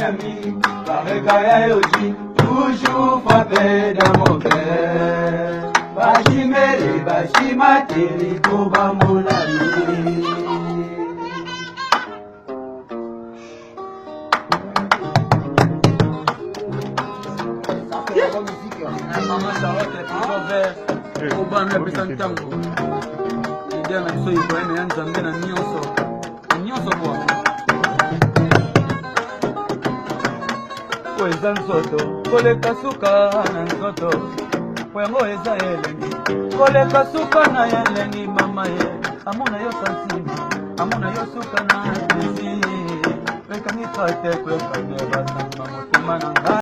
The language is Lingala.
ami, Barekaya Yoji, toujours frappé dans mon cœur. Bashimere, Bashimateri, Koba Molami. Maman Charlotte est toujours vers au bas de Tango. L'idée est que il faut un Nzambe na nyonso. Nyonso quoi. Kweza nzoto, koleka suka na nzoto. Kwengo eza elengi. Koleka suka na elengi mama ye. Amona yo santima, amona yo suka na desi. Weka ni fate kweka ne basanga motima na